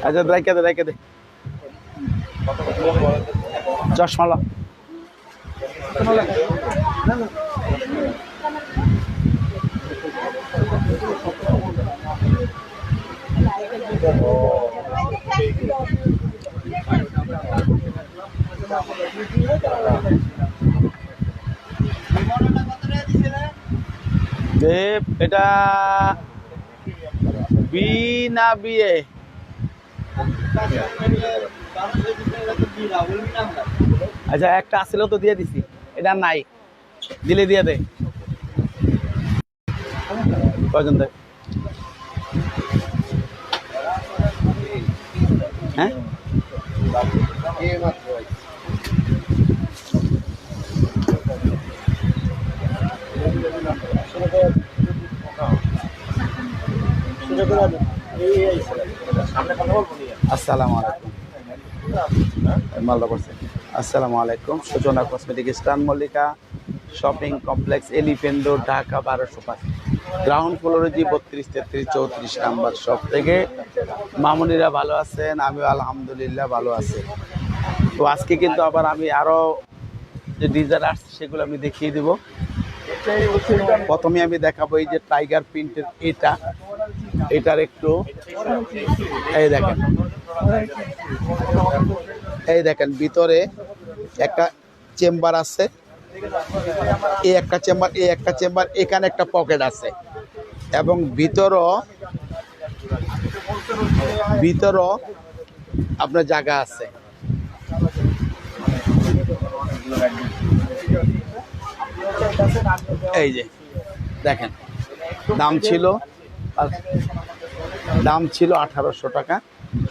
আচ্ছা রাইখা দে চশমালা এটা বি না বিয়ে আচ্ছা একটা আসছিল তো দিয়ে দিছি এটা নাই দিলে দিয়ে দে কয়জন দেয় হ্যাঁ আসসালামু আলাইকুম মালদা পড়ছে আসসালামু আলাইকুম সূচনা কসমেটিক স্টান Mallika shopping complex elephant road Dhaka 1205 ground ফ্লোরে জি 32 33 34 নাম্বার শপ থেকে মামুনিরা ভালো আছেন আমি আলহামদুলিল্লাহ ভালো আছি তো আজকে কিন্তু আবার আমি আরো যে ডিজাইন আসছে সেগুলো আমি দেখিয়ে দেব প্রথমে আমি দেখাবো এই যে টাইগার প্রিন্টের এটার একটু এই দেখেন ভিতরে একটা চেম্বার আছে এই একটা চেম্বার এখানে একটা পকেট আছে এবং ভিতরও আপনার জায়গা আছে এই যে দেখেন দাম ছিল 1800 টাকা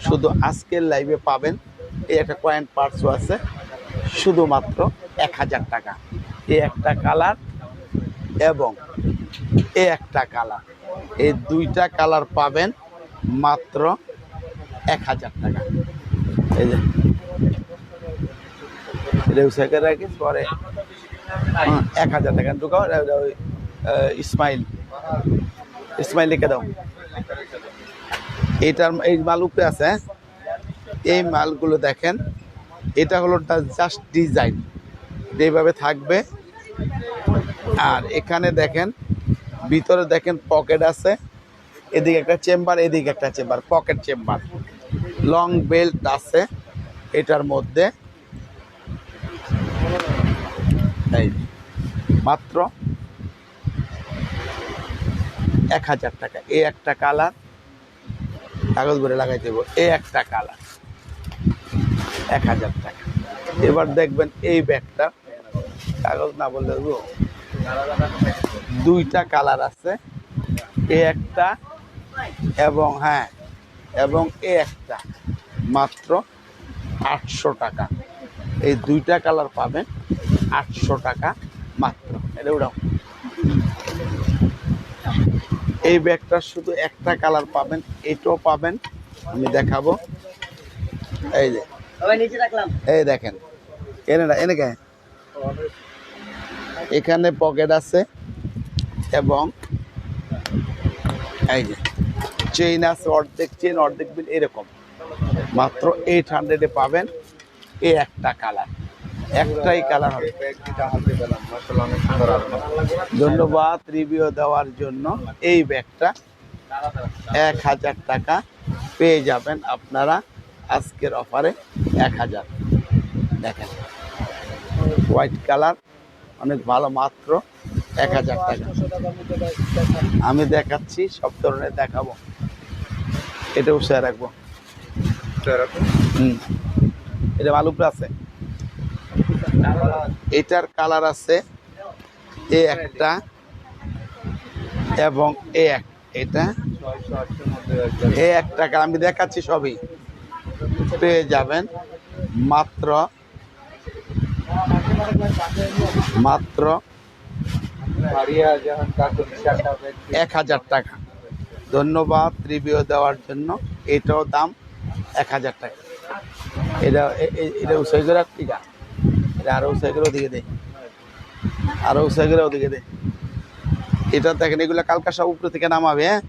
শুধু আজকের লাইভে পাবেন এই একটা কয়েন পার্টসও আছে শুধুমাত্র 1000 টাকা এই একটা কালার এবং এই একটা কালার এই দুইটা কালার পাবেন মাত্র 1000 টাকা এই যে রেউসাকে রাখি পরে 1000 টাকা ঢুকাও ইসমাইল লিখে দাও এটার এই মাল উপরে আছে এই মালগুলো দেখেন এটা হলো জাস্ট ডিজাইন এইভাবে থাকবে আর এখানে দেখেন ভিতরে দেখেন পকেট আছে এদিকে একটা চেম্বার এদিকে একটা chamber pocket chamber long belt আছে এটার মধ্যে এই মাত্র 1000 টাকা এই একটা কালার কাগজ ভরে লাগাই দেবো এই একটা কালার 1000 টাকা এবার দেখবেন এই ব্যাগটা কাগজ না বললে দুইটা কালার আছে এই একটা এবং এই একটা মাত্র 800 টাকা এই দুইটা কালার পাবেন 800 টাকা মাত্র এটা উঠাও এই ব্যাগটা শুধু একটা কালার পাবেন এটাও পাবেন আমি দেখাবো এই যে এই দেখেন এখানে পকেট আছে এবং এই যে চেইন আছে অর্ধেক চেইন অর্ধেক বিল এরকম মাত্র 800-এ পাবেন এই একটা কালার একটাই কালার হবে ধন্যবাদ রিভিউ দেওয়ার জন্য এই ব্যাগটা 1000 টাকা পেয়ে যাবেন আপনারা আজকের অফারে 1000 দেখেন হোয়াইট কালার অনেক ভালো মাত্র 1000 টাকা আমি দেখাচ্ছি সব ধরনের দেখাবো এটা উৎসাহ রাখবো এটা মাল উপরে আছে এটার কালার আছে এ একটা এবং এটা একটা আমি দেখাচ্ছি সবই পেয়ে যাবেন মাত্র 1000 টাকা ধন্যবাদ রিভিউ দেওয়ার জন্য এটাও দাম 1000 টাকা এটা উৎসাহ করে ঠিক আছে এটা আরো উৎসাহ করে ওদিকে দেয় এটা দেখেন এগুলো কালকা সব উপরে থেকে নামাবে হ্যাঁ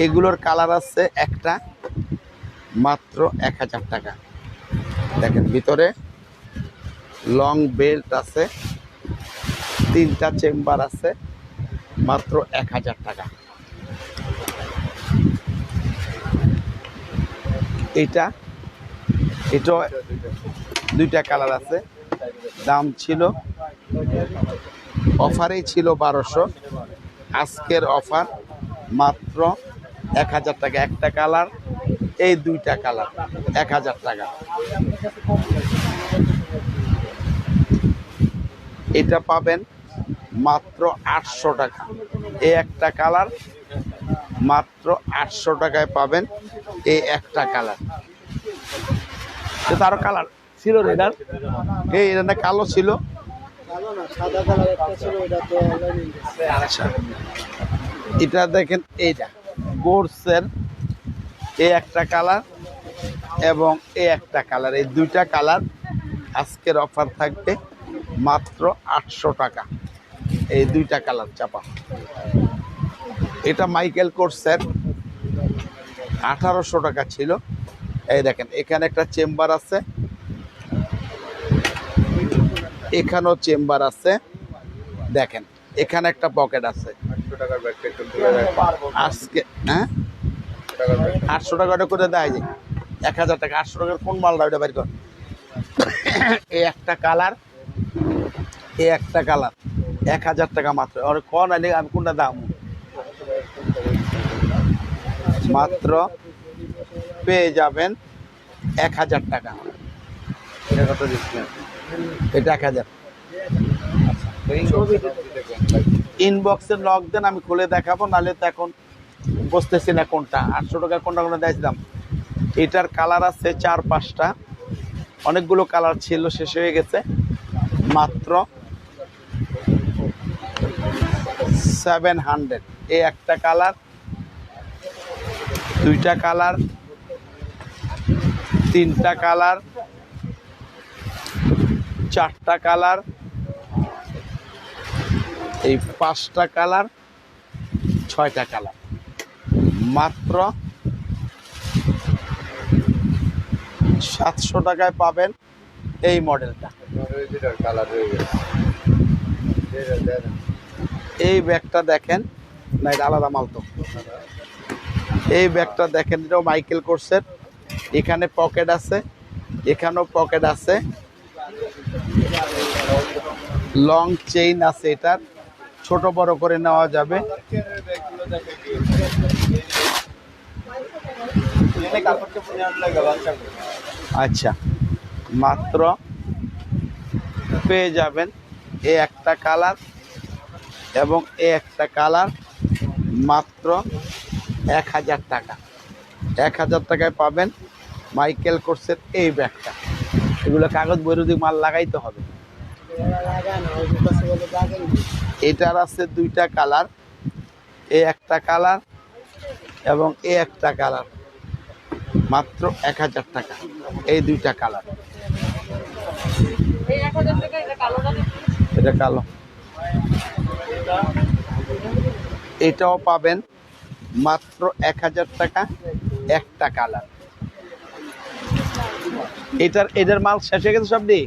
এগুলোর কালার আছে একটা, মাত্র 1000 টাকা। দেখেন ভিতরে লং বেল্ট আছে, 3টা চেম্বার আছে, মাত্র 1000 টাকা। এটা 2টা কালার আছে, দাম ছিল অফারেই ছিল 1200, আজকের অফার মাত্র 1000 টাকা। একটা কালার, এই 2টা কালার 1000 টাকা। এটা পাবেন মাত্র 800 টাকা। এই একটা কালার মাত্র 800 টাকায় পাবেন, এই একটা কালার। আরো কালার ছিল রে এটার, এটা কালো ছিল, আচ্ছা। এটা দেখেন, এইটা গোর্সের এই একটা কালার এবং এই একটা কালার, এই 2টা কালার আজকের অফার থাকবে মাত্র 800 টাকা। এই 2টা কালার চাপা। এটা মাইকেল কোর্সের 1800 টাকা ছিল। এই দেখেন এখানে একটা চেম্বার আছে, এখানেও চেম্বার আছে, দেখেন এখানে একটা পকেট আছে। আজকে হ্যাঁ 800 টাকাটা করে দেয় যে 1000 টাকা। 800 টাকার কোন মালটা ওইটা বের কর। এই একটা কালার, এই একটা কালার 1000 টাকা মাত্র। কোন আইলে আমি কোনটা দাম মাত্র পেয়ে যাবেন 1000 টাকা। এটা কত দিচ্ছেন? এটা 1000। ইনবক্সে নক দেন, আমি খুলে দেখাবো, নাহলে তো এখন বুঝতেছি না কোনটা 800 টাকার কোনটা কোনটা দিয়েছিলাম। এটার কালার আছে 4-5টা, অনেকগুলো কালার ছিল, শেষ হয়ে গেছে। মাত্র 700। এই একটা কালার, 2টা কালার, 3টা কালার, 4টা কালার, এই 5টা কালার, 6টা কালার, মাত্র 700 টাকায় পাবেন এই মডেলটা। এই ব্যাগটা দেখেন, না এটা আলাদা মাল তো। এই ব্যাগটা দেখেন, এটাও মাইকেল কোর্সের, এখানে পকেট আছে, এখানেও পকেট আছে, লং চেইন আছে, এটার ছোট বড় করে নেওয়া যাবে। আচ্ছা, মাত্র পেয়ে যাবেন এই একটা কালার এবং এই একটা কালার, মাত্র 1000 টাকা। 1000 টাকায় পাবেন মাইকেল কোর্সের এই ব্যাগটা। এগুলো কাগজ বৈরুদিক মাল লাগাইতে হবে। এটার আছে 2টা কালার, এই একটা কালার এবং এই একটা কালার, মাত্র 1000 টাকা। এই 2টা কালার। এটা কালো, এটাও পাবেন মাত্র 1000 টাকা। একটা কালার। এটার মাল শেষ হয়ে গেছে সব দিয়ে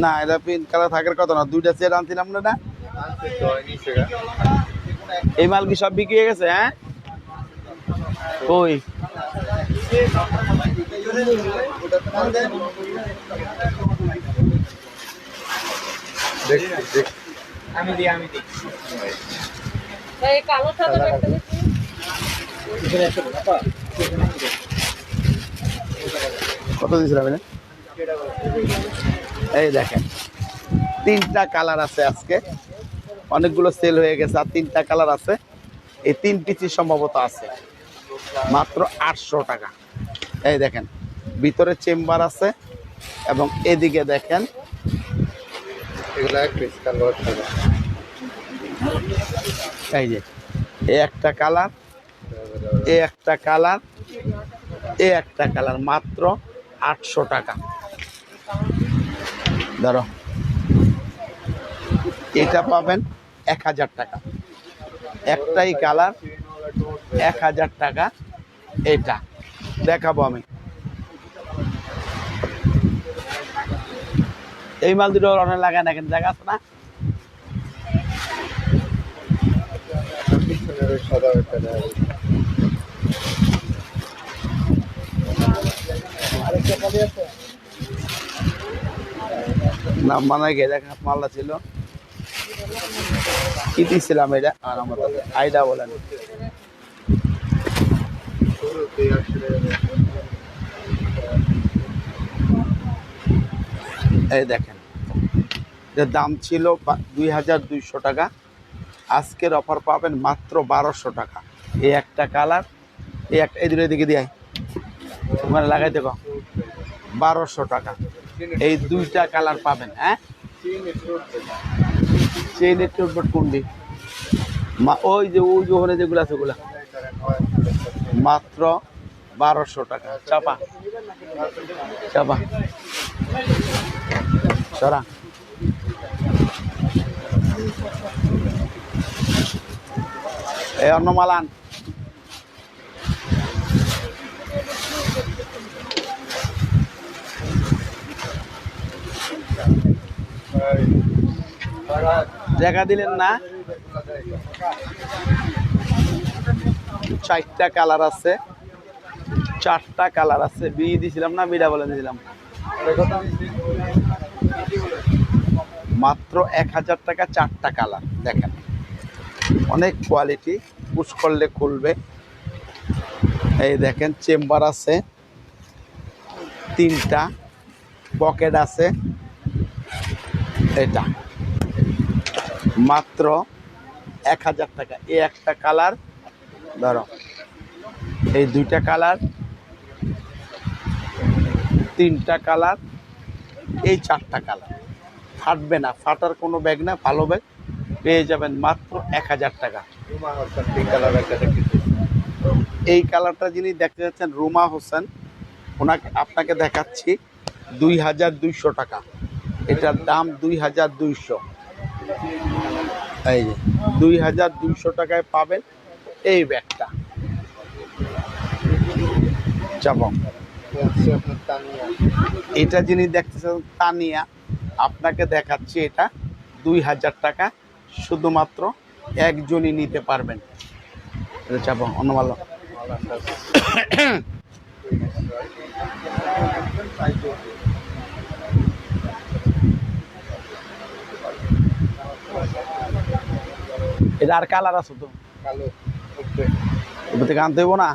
না, এটা পিঙ্ক কালার থাকার কথা না। 2টা সেট আনছিলাম না, এই মাল কি সব বিক্রি হয়ে গেছে? হ্যাঁ, কই কত দিয়েছিলাম? এই দেখেন 3টা কালার আছে, আজকে অনেকগুলো সেল হয়ে গেছে, আর 3টা কালার আছে। এই 3 পিসই সম্ভবত আছে, মাত্র 800 টাকা। এই দেখেন ভিতরে চেম্বার আছে এবং এদিকে দেখেন এই যে এই একটা কালার, এই একটা কালার, এই একটা কালার, মাত্র 800 টাকা। ধরো এটা পাবেন 1000 টাকা। একটাই কালার, 1000 টাকা। এটা দেখাবো আমি। এই মাল দুটো অনেক লাগায় না, জায়গা আছে না? না মানে দেখা মালটা ছিল কি দিয়েছিলাম এটা আর আমার আইডা বলেন। এই দেখেন, এর দাম ছিল 2200 টাকা, আজকের অফার পাবেন মাত্র 1200 টাকা। এই একটা কালার, এই একটা, এই দুটো দিকে দিয়ে ওখানে লাগাই দেবো 1200 টাকা। এই দুইটা কালার পাবেন। হ্যাঁ, চেইনের টোটবোর্ড কোনটি? ওই যে ওখানে যেগুলো আছে ওগুলা মাত্র 1200 টাকা। চাপা চাপা সরা। এই অন্য মালান দেখা দিলেন না? 4টা কালার আছে, 4টা কালার আছে। বিয়ে দিয়েছিলাম না, বিড়া বলে দিয়েছিলাম। মাত্র 1000 টাকা, 4টা কালার। দেখেন অনেক কোয়ালিটি, পুশ করলে খুলবে। এই দেখেন চেম্বার আছে 3টা, পকেট আছে। এটা মাত্র 1000 টাকা। এই একটা কালার ধরো, এই দুইটা কালার, 3টা কালার, এই 4টা কালার। ফাটবে না, ফাটার কোনো ব্যাগ না, ভালো ব্যাগ পেয়ে যাবেন মাত্র 1000 টাকা। এই কালারটা যিনি দেখতে যাচ্ছেন রুমা হোসেন, ওনাকে আপনাকে দেখাচ্ছি 2200 টাকা। এটার দাম 2200। এই যে 2200 টাকায় পাবেন এই ব্যাগটা। চাপক এটা যিনি দেখতেছেন তানিয়া, আপনাকে দেখাচ্ছি এটা 2000 টাকা। শুধুমাত্র একজনই নিতে পারবেন। এটা চাপক অন্য ভালো। এটা আর কালার আছে তো, ওটা থেকে আনতে হইব না?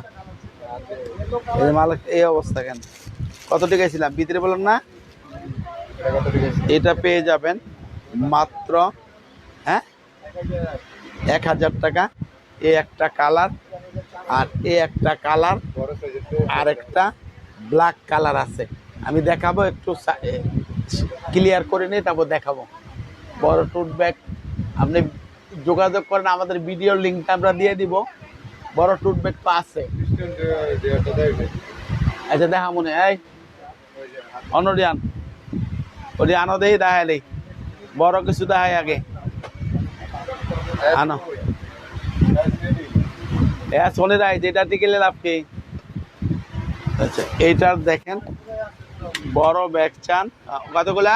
এই মাল এই অবস্থা কেন? কত টাকা ছিলাম ভিতরে বলেন না? এটা পেয়ে যাবেন মাত্র 1000 টাকা। এই একটা কালার, আর এই একটা কালার, আর একটা ব্ল্যাক কালার আছে। আমি দেখাবো, একটু ক্লিয়ার করে নিই, তারপর দেখাবো। বড় টুট ব্যাগ আপনি যোগাযোগ করেন, আমাদের ভিডিওর লিঙ্কটা আমরা দিয়ে দিব। বড় টুট ব্যাগ তো আছে। আচ্ছা দেখা মনে এই অনডিয়ান ওটি আনো দেই, দেখাই বড় কিছু দেখাই আগে আনো। শোনে রায় যেটা টিকেলে লাভ কি? আচ্ছা এইটার দেখেন বড় ব্যাগ চান কতগুলা?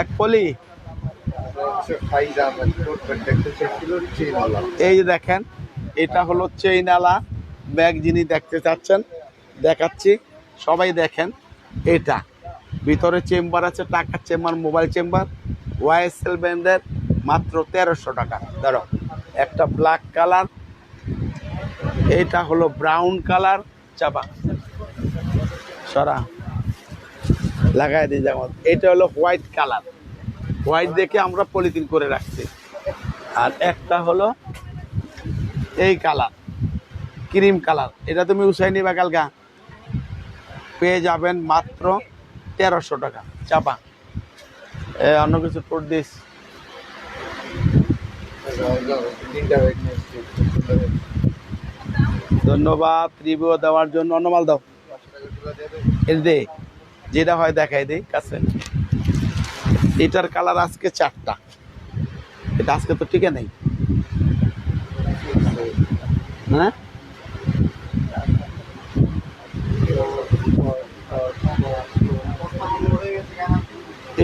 এক পলি। এই যে দেখেন, এটা হলো চেইনওয়ালা ব্যাগ। যিনি দেখতে চাচ্ছেন দেখাচ্ছি, সবাই দেখেন। এটা ভিতরে চেম্বার আছে, টাকার চেম্বার, মোবাইল চেম্বার, ওয়াইএসএল ব্র্যান্ডের, মাত্র 1300 টাকা। ধরো একটা ব্ল্যাক কালার, এটা হলো ব্রাউন কালার। চাপা সরা লাগাই দিই যেমন। এটা হলো হোয়াইট কালার, হোয়াইট দেখে আমরা পলিথিন করে রাখছি। আর একটা হলো এই কালার, ক্রিম কালার। এটা তুমি উঠাই নিবা কালকা, পেয়ে যাবেন মাত্র 1300 টাকা। চাপা অন্য কিছু টোট দিস। ধন্যবাদ রিভিউ দেওয়ার জন্য। অন্য মাল দাও, এর দে যেটা হয় দেখাই দিই কাছে। এটার কালার আজকে 4টা, এটা আজকে তো টিকে নেই। হ্যাঁ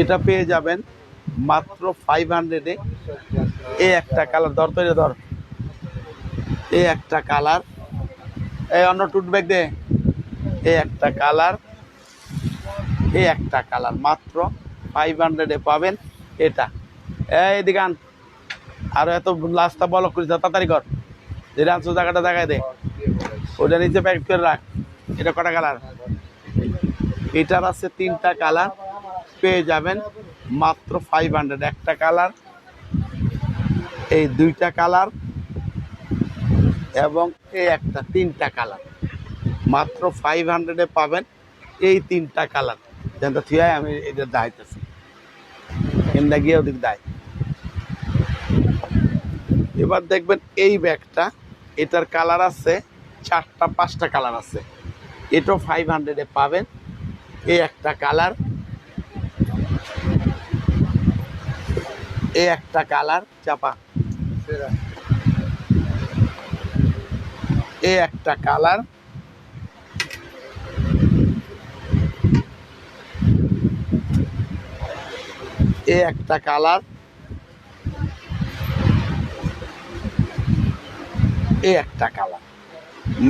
এটা পেয়ে যাবেন মাত্র 500-এ। এই একটা কালার ধর তৈরি ধর, এই একটা কালার, এই অন্য টুট ব্যাগ দে, এই একটা কালার, এই একটা কালার মাত্র 500-এ পাবেন। এটা এই দিকান আরো এত লাস্টটা বলো করিস তাড়াতাড়ি কর, যেটা আনছো জায়গাটা দেখায় দে, ওটা নিচে প্যাকেট করে রাখ। এটা কটা কালার? এটার আছে 3টা কালার, পেয়ে যাবেন মাত্র 500। একটা কালার, এই 2টা কালার এবং এই একটা, 3টা কালার মাত্র 500-এ পাবেন। এই 3টা কালার যেটা থুয়ে আমি এটা দাইতেছি, এমনি গিয়ে ওদিক দায়। এবার দেখবেন এই ব্যাগটা, এটার কালার আছে 4টা 5টা কালার আছে, এটাও 500-এ পাবেন। এই একটা কালার, এই একটা কালার চাপা, এই একটা কালার, এই একটা কালার, এই একটা কালার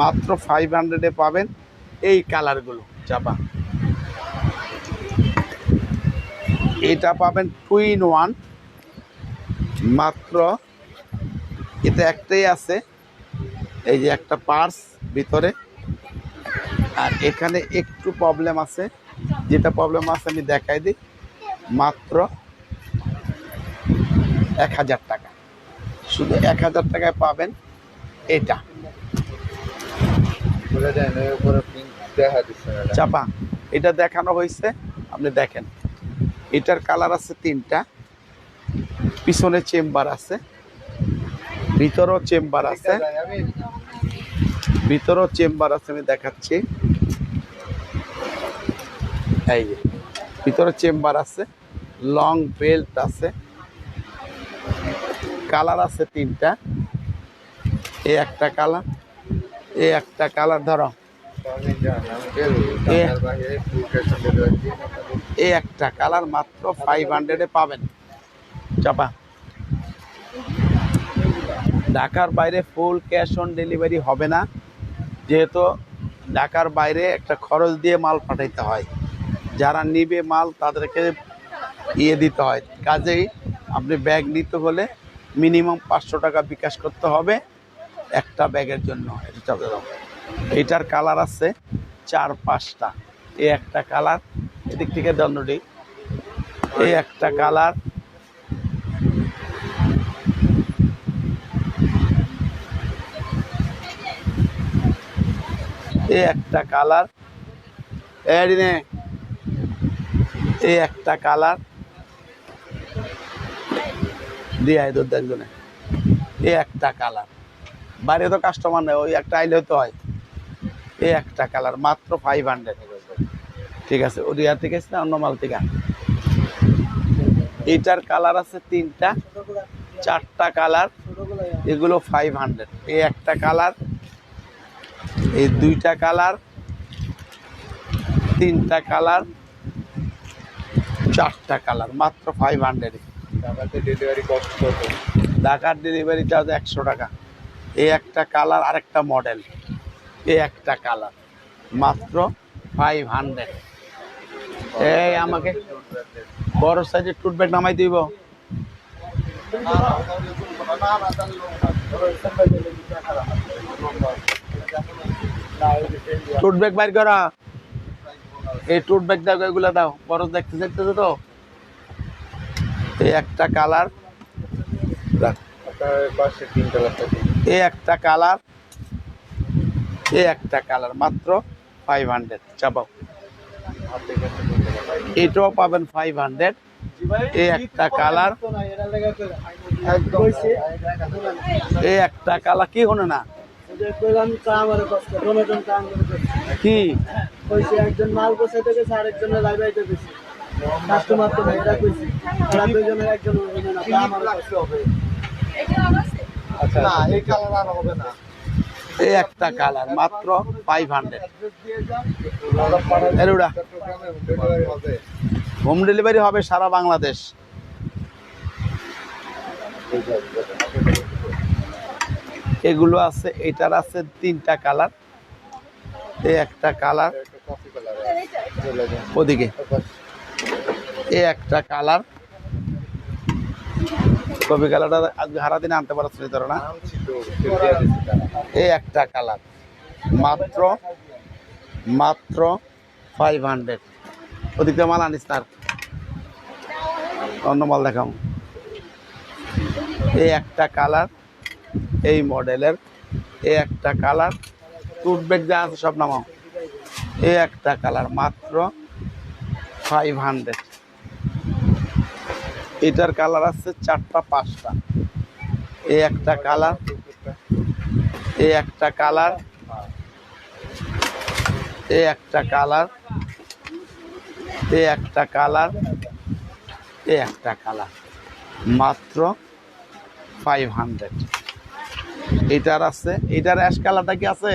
মাত্র 500-এ পাবেন। এই কালারগুলো চাপা, এটা পাবেন 2 in 1 মাত্র। এটা একটাই আছে, এই যে একটা পার্স ভিতরে, আর এখানে একটু প্রবলেম আছে, যেটা প্রবলেম আছে আমি দেখাই দিই। মাত্র 1000 টাকা, শুধু 1000 টাকায় পাবেন এটা চাপা। এটা দেখানো হয়েছে, আপনি দেখেন। এটার কালার আছে 3টা, পিছনে চেম্বার আছে, ভিতরেও চেম্বার আছে, ভিতরেও চেম্বার আছে, আমি দেখাচ্ছি। এই যে ভিতরে চেম্বার আছে, লং বেল্ট আছে, কালার আছে 3টা। এই একটা কালার, এই একটা কালার ধরো, এই একটা কালার মাত্র 500-এ পাবেন চাপা। ঢাকার বাইরে ফুল ক্যাশ অন ডেলিভারি হবে না, যেহেতু ঢাকার বাইরে একটা খরচ দিয়ে মাল পাঠাইতে হয়, যারা নিবে মাল তাদেরকে দিতে হয়। কাজেই আপনি ব্যাগ নিতে হলে মিনিমাম 500 টাকা বিকাশ করতে হবে একটা ব্যাগের জন্য। এটার কালার আছে 4-5টা। এই একটা কালার, এদিক থেকে দণ্ডটি, এই একটা কালার, এই একটা কালার, এই একটা কালার দিয়ে একজনে, এই একটা কালার। বাইরে তো কাস্টমার নেই, ওই একটা আইলে তো হয়। এই একটা কালার মাত্র 500। ঠিক আছে, ওরিয়া থেকে না অন্য মাল থেকে। এইটার কালার আছে 3টা, 4টা কালার, এগুলো 500। এই একটা কালার, এই 2টা কালার, 3টা কালার, 4টা কালার মাত্র 500। ঢাকার ডেলিভারি চার্জ 100 টাকা। এই একটা কালার, আরেকটা মডেল, এই একটা কালার মাত্র 500। এই আমাকে বড় সাইজের টুট ব্যাগ নামাই দিব। টুট ব্যাগ বাইর করা, এই টুট ব্যাগ দাও, এগুলো দাও, বড় দেখতে দেখতেছো তো। এই একটা কালার, এই একটা কালার, এই একটা কালার মাত্র 500 চাপাও। এটাও পাবেন 500। এই একটা কালার, এই একটা কালার কি হলো না কি একজন মাল বসাইতে গেছে, আরেকজনের লাইভ আইতে গেছে। কাস্টমার তো এটা কইছি ওরা দুইজনের একজন হবে না আমার কাছে হবে আচ্ছা না এই কালার আর হবে না এই একটা কালার মাত্র 500 এরুড়া হোম ডেলিভারি হবে সারা বাংলাদেশ। এগুলো আছে, এটার আছে 3টা কালার। এই একটা কালার ওদিকে, এই একটা কালার কপি কালারটা হারা দিনে আনতে পারছি তোর না। এই একটা কালার মাত্র মাত্র 500। ওদিকে মাল আনিস তার অন্য মাল দেখাম। এই একটা কালার এই মডেলের, এই একটা কালার টুথব্যাগ যা আছে সব নামাও। এই একটা কালার মাত্র 500। এটার কালার আছে 4টা 5টা। এই একটা কালার, এই একটা কালার, এই একটা কালার, এই একটা কালার, এই একটা কালার মাত্র 500। এটার আছে, এটার অ্যাশ কালারটা কি আছে?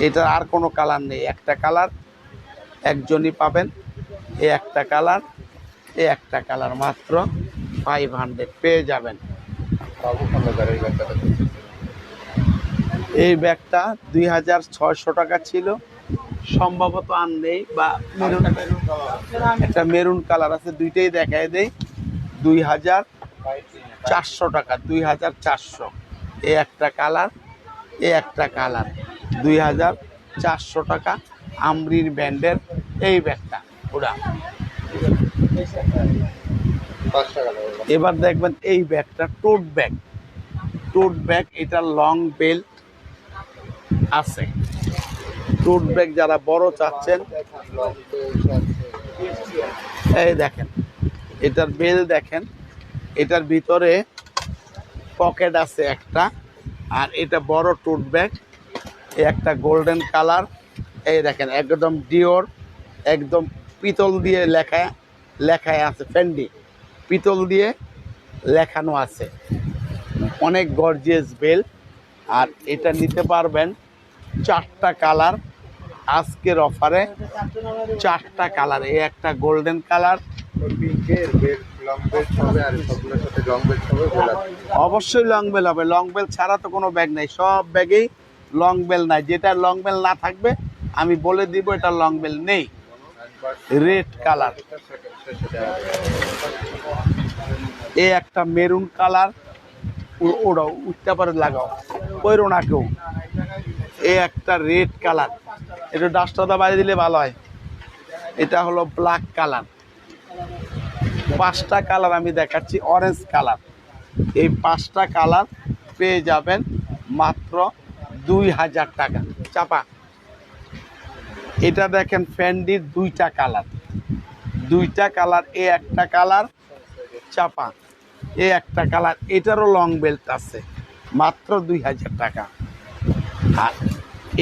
এটার আর কোনো কালার নেই, একটা কালার একজনই পাবেন। এই একটা কালার, এই একটা কালার মাত্র 500 পেয়ে যাবেন। এই ব্যাগটা 2600 টাকা ছিল, সম্ভবত আর নেই, বা মেরুন একটা মেরুন কালার আছে, দুইটাই দেখায় দেই। 2400 টাকা, 2400। এই একটা কালার, এই একটা কালার 2400 টাকা। আমরির ব্র্যান্ডের এই ব্যাগটা ওরা। এবার দেখবেন এই ব্যাগটা টোট ব্যাগ, টোট ব্যাগ। এটা লং বেল্ট আছে। টোট ব্যাগ যারা বড় চাচ্ছেন, এই দেখেন এটার বেল দেখেন, এটার ভিতরে পকেট আছে একটা। আর এটা বড় টোট ব্যাগ, একটা গোল্ডেন কালার। এই দেখেন একদম ডিওর, একদম পিতল দিয়ে লেখায় আছে, ফেন্ডি পিতল দিয়ে লেখানো আছে। অনেক গর্জিয়াস বেল। আর এটা নিতে পারবেন 4টা কালার আজকের অফারে, 4টা কালার। এই একটা গোল্ডেন কালার, অবশ্যই লং বেল হবে। লং বেল ছাড়া তো কোনো ব্যাগ নাই, সব ব্যাগেই লং বেল নাই। যেটা লং বেল না থাকবে আমি বলে দিব এটা লং বেল নেই। রেড কালার, এই একটা মেরুন কালার, ওরাও উঠতে পারে, লাগাও কইরো না কেউ। এই একটা রেড কালার, একটু ডাস্টারটা বাইরে দিলে ভালো হয়। এটা হলো ব্ল্যাক কালার। 5টা কালার আমি দেখাচ্ছি, অরেঞ্জ কালার। এই 5টা কালার পেয়ে যাবেন মাত্র 2000 টাকা। চাপা এটা দেখেন ফ্যান্ডির 2টা কালার, 2টা কালার। এ একটা কালার চাপা, এ একটা কালার। এটারও লং বেল্ট আছে মাত্র 2000 টাকা। আর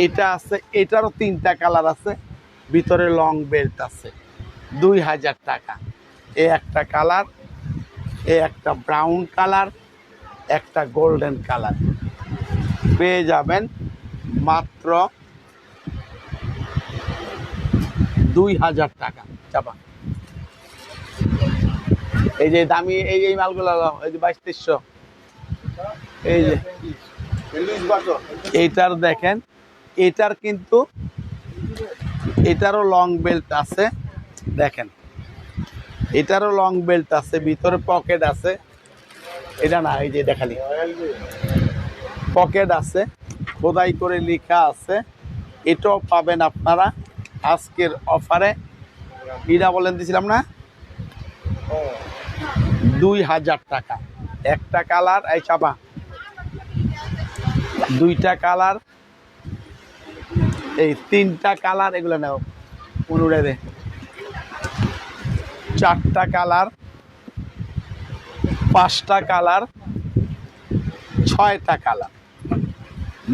এটা আছে, এটারও 3টা কালার আছে, ভিতরে লং বেল্ট আছে, 2000 টাকা। এ একটা কালার, এ একটা ব্রাউন কালার, একটা গোল্ডেন কালার পেয়ে যাবেন মাত্র 2000 টাকা। চাপা এই যে দামি এই মালগুলো, এই যে 2200। এই যে এইটার দেখেন, এটার কিন্তু এটারও লং বেল্ট আছে, দেখেন এটারও লং বেল্ট আছে, ভিতরে পকেট আছে। এটা না, এই যে দেখালি পকেট আছে, খোদাই করে লেখা আছে। এটাও পাবেন আপনারা আজকের অফারে। এটা বলেন দিছিলাম না, 2000 টাকা। একটা কালার, এই চাপা 2টা কালার, এই 3টা কালার। এগুলো নেও উড়ে দে। 4টা কালার, 5টা কালার, 6টা কালার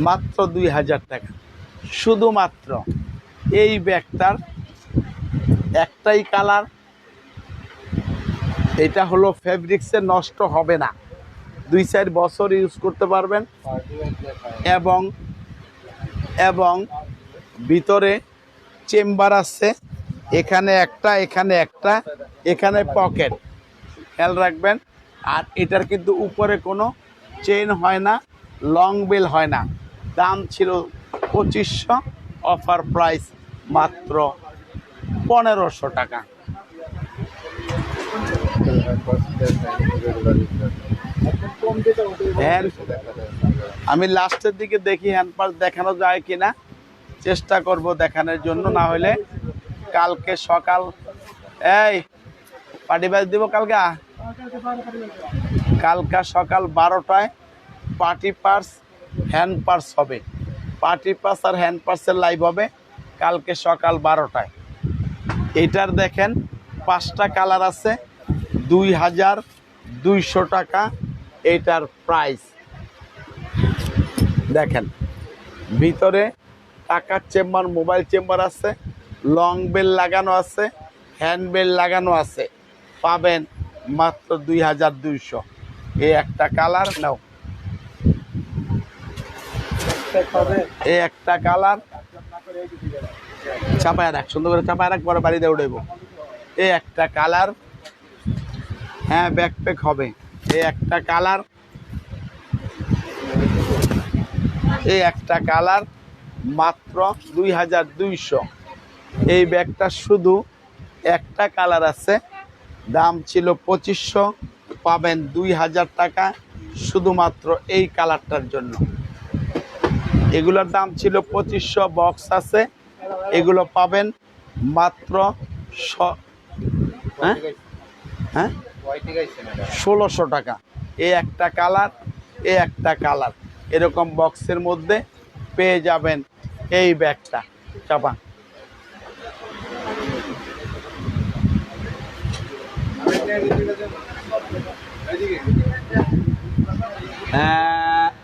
মাত্র 2000 টাকা। শুধুমাত্র এই ব্যাগটার একটাই কালার, এটা হলো ফেব্রিক্সের, নষ্ট হবে না, 2-4 বছর ইউজ করতে পারবেন। এবং এবং ভিতরে চেম্বার আছে, এখানে একটা, এখানে একটা, এখানে পকেট, খেয়াল রাখবেন। আর এটার কিন্তু উপরে কোনো চেইন হয় না, লং বেল হয় না। দাম ছিল 2500, অফার প্রাইস মাত্র 1500 টাকা। আমি লাস্টের দিকে দেখি হ্যান্ডপাস দেখানো যায় কিনা, চেষ্টা করব দেখানোর জন্য, না হলে কালকে সকাল এই পার্টি বাজ দিব কালকা সকাল 12টায় পার্টি পার্স হ্যান্ড পার্স হবে। পার্টি পার্স আর হ্যান্ড পার্সের লাইভ হবে কালকে সকাল 12টায়। এটার দেখেন 5টা কালার আছে, 2200 টাকা এটার প্রাইস। দেখেন ভিতরে টাকার চেম্বার, মোবাইল চেম্বার আছে, লং বেল লাগানো আছে, হ্যান্ড বেল লাগানো আছে, পাবেন মাত্র 2200। এই একটা কালার নাও, এই একটা কালার চাপায় রাখ, সুন্দর করে চাপায় রাখ, পরে বাড়িতে উঠাইব। এই একটা কালার, হ্যাঁ ব্যাকপ্যাক হবে। এই একটা কালার, এই একটা কালার মাত্র 2200। এই ব্যাগটা শুধু একটা কালার আছে, দাম ছিল 2500, পাবেন 2000 টাকা শুধুমাত্র এই কালারটার জন্য। এগুলোর দাম ছিল 2500, বক্স আছে, এগুলো পাবেন মাত্র 1600 টাকা। এই একটা কালার, এই একটা কালার, এরকম বক্সের মধ্যে পেয়ে যাবেন এই ব্যাগটা। চাপা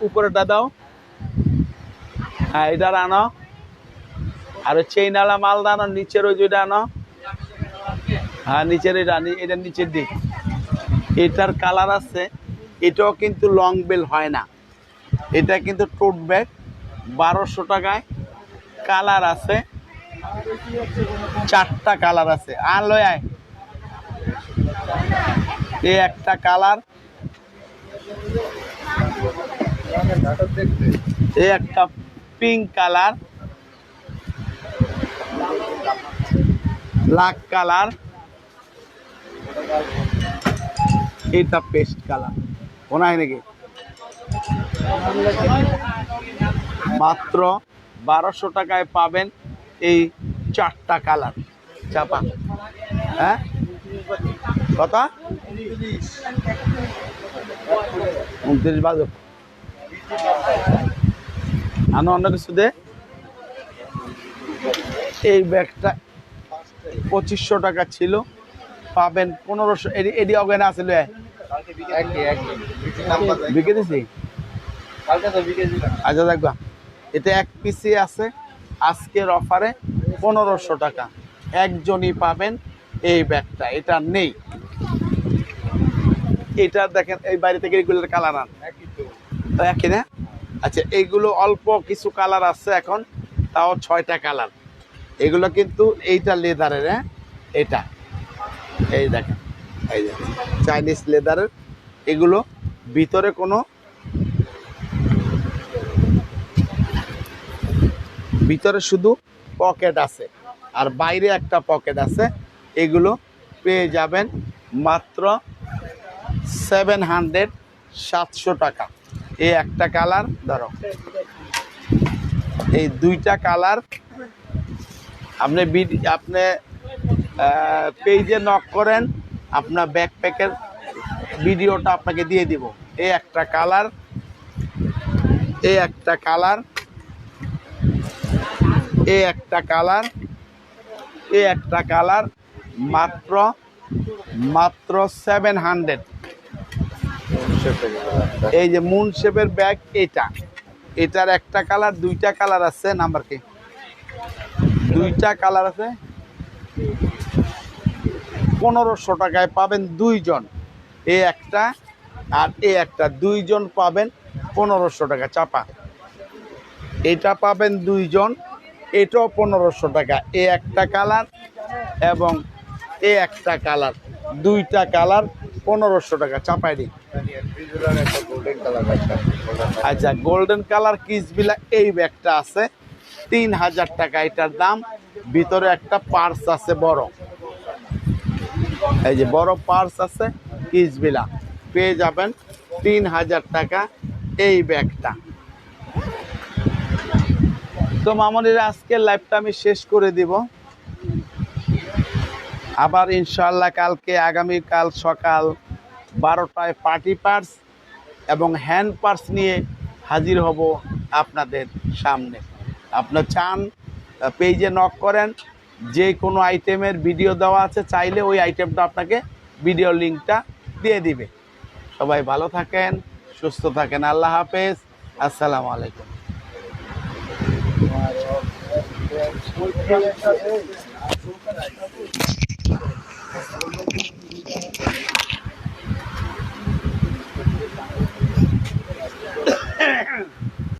উপরেটা দাও, হ্যাঁ এটার আনো, আর চেইনালা মাল আনো, নিচের ওই যেটা আনো, হ্যাঁ নিচের এটা, এটা নিচের দিক। এটার কালার আছে, এটাও কিন্তু লং বেল হয় না, এটা কিন্তু টোট ব্যাগ, 1200 টাকায়। কালার আছে 4টা কালার আছে, আর লয় আয়। এই একটা কালার, এই একটা পিঙ্ক কালার, ব্ল্যাক কালার, এটা পেস্ট কালার। কোনায় নাকি মাত্র 1200 টাকায় পাবেন এই 4টা কালার। চাপা হ্যাঁ কত? 29 বাজো, আনো অন্য কিছু দে। এই ব্যাগটা 2500 টাকা ছিল, পাবেন 1500। এডি অগেনা আছে, বিকে দিছি। আচ্ছা দেখবা, এটা এক পিসি আছে, আজকের অফারে 1500 টাকা একজনই পাবেন এই ব্যাগটা। এটা নেই, এটা দেখেন এই বাইরে থেকে এগুলোর কালার আন একই না। আচ্ছা এইগুলো অল্প কিছু কালার আছে এখন, তাও 6টা কালার। এগুলো কিন্তু এইটা লেদারের, হ্যাঁ এটা এই দেখেন, এই দেখেন চাইনিজ লেদারের। এগুলো ভিতরে কোনো, ভিতরে শুধু পকেট আছে আর বাইরে একটা পকেট আছে। এগুলো পেয়ে যাবেন মাত্র 700 টাকা। এই একটা কালার ধরো, এই 2টা কালার আপনি পেজে নক করেন, আপনার ব্যাকপ্যাকের ভিডিওটা আপনাকে দিয়ে দিব। এই একটা কালার, এই একটা কালার, এই একটা কালার, এই একটা কালার, মাত্র 700। এই যে মুন শেপের ব্যাগ, এটার একটা কালার, 2টা কালার আছে। নাম্বার কি? 2টা কালার আছে, 1500 টাকায় পাবেন দুইজন, এ একটা আর এ একটা, দুইজন পাবেন 1500 টাকা চাপা। এটা পাবেন দুইজন, এটাও 1500 টাকা। এ একটা কালার এবং এ একটা কালার, দুইটা কালার 1500 টাকা চাপাই দিই। আচ্ছা, গোল্ডেন কালার কিসবিলা এই ব্যাগটা আছে 3000 টাকা এটার দাম। ভিতরে একটা পার্স আছে বড়, এই যে বড় পার্স আছে কিসবিলা, পেয়ে যাবেন 3000 টাকা এই ব্যাগটা। তো মামনিরা আজকের লাইভটা আমি শেষ করে দিব। আবার ইনশাআল্লাহ কালকে আগামীকাল সকাল 12টায় পার্টি পার্স এবং হ্যান্ড পার্স নিয়ে হাজির হব আপনাদের সামনে। আপনার চান পেজে নক করেন, যে কোনো আইটেমের ভিডিও দেওয়া আছে, চাইলে ওই আইটেমটা আপনাকে ভিডিও লিঙ্কটা দিয়ে দিবে। সবাই ভালো থাকেন, সুস্থ থাকেন, আল্লাহ হাফেজ, আসসালামু আলাইকুম।